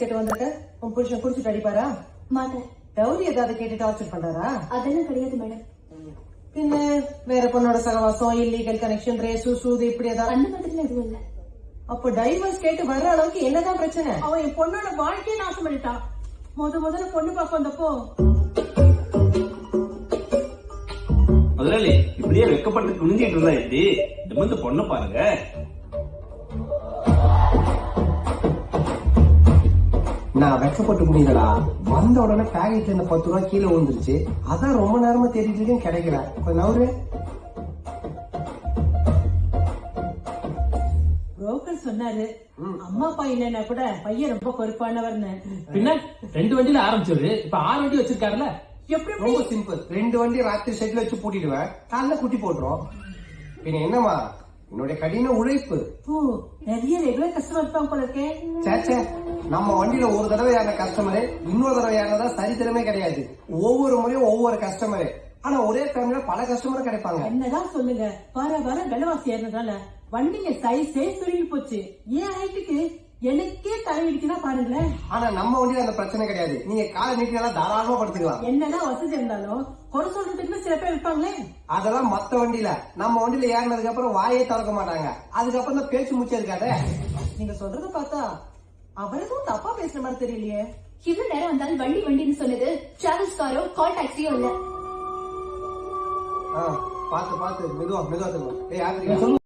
கேட்டு வந்திருக்க உன் புருஷன் குடிச்சிட்டு அடிப்பாரா? மாட்டேன். டவுரி ஏதாவது கேட்டு டார்ச்சர் பண்றாரா? அதெல்லாம் கிடையாது மேடம். பின்ன வேற பொண்ணோட சகவாசம், இல்லீகல் கனெக்ஷன், ரேசு சூது இப்படி ஏதாவது? அந்த மாதிரி எதுவும் இல்ல. அப்போ டைவர்ஸ் கேட்டு வர்ற அளவுக்கு என்னதான் பிரச்சனை? அவன் என் பொண்ணோட வாழ்க்கையை நாசம் பண்ணிட்டான். முதல்ல பொண்ணு பார்க்க வந்தப்போ முதலாளி இப்படியே வெக்கப்பட்டு குனிஞ்சிட்டு இருந்தா எப்படி? நிமிர்ந்து பொண்ணை பாருங்க. நான் வெக்கப்பட்டு முடியுதா? வந்த உடனே பேக்கெட்ல இந்த 10 ரூபாய் கீழே விழுந்துருச்சு. அதான் ரொம்ப நேரமா தேடிட்டு இருக்கேன், கிடைக்கல. கொஞ்சம் நவரு. புரோக்கர் சொன்னாரு அம்மா அப்பா இல்லைன்னா கூட பையன் ரொம்ப பொறுப்பானவர்னு. பின்ன 2 வண்டியில ஆரம்பிச்சது இப்ப 6 வண்டி வச்சிருக்காருல்ல. எப்படி ரொம்ப சிம்பிள். 2 வண்டி ராத்திரி ஷெட்ல வச்சு பூட்டிடுவேன், காலைல குட்டி போட்டுரும். பின்ன என்னமா என்னுடைய கடின உழைப்பு. நிறைய ரெகுலர் கஸ்டமர் இருப்பாங்க போல இருக்கே. சேச்சே, நம்ம வண்டியில ஒரு தடவை ஏறின கஸ்டமரு இன்னொரு தடவை ஏறினதா சரித்திரமே கிடையாது. ஒவ்வொரு முறையும் ஒவ்வொரு கஸ்டமரு. ஆனா ஒரே டைம்ல பல கஸ்டமர் கிடைப்பாங்க. என்னதான் சொல்லுங்க, வர விலைவாசி ஏறினதால வண்டிங்க சைஸே சுருங்கி போச்சு. ஏன் ஹைட்டுக்கு எனக்கே தலைவிடிக்குதான் பாருங்களேன். ஆனா நம்ம வண்டியில அந்த பிரச்சனை கிடையாது. நீங்க காலை நீட்டினா தாராளமா படுத்துக்கலாம். என்னதான் வசதி இருந்தாலும் குறை சொல்றதுக்கு சில பேர் இருப்பாங்களே. அதெல்லாம் மத்த வண்டியில. நம்ம வண்டியில ஏறினதுக்கு அப்புறம் வாயே திறக்க மாட்டாங்க. அதுக்கப்புறம் தான் பேச்சு முச்சே இருக்காது. நீங்க சொல்றத பார்த்தா அவருக்கும் தப்பா பேசுற மாதிரி தெரியலையே. இவ்வளவு நேரம் வந்தாலும் வண்டின்னு சொன்னது டிராவல்ஸ் காரோ கால் டாக்ஸியோ இல்ல. பாத்து மெதுவா திரும்ப.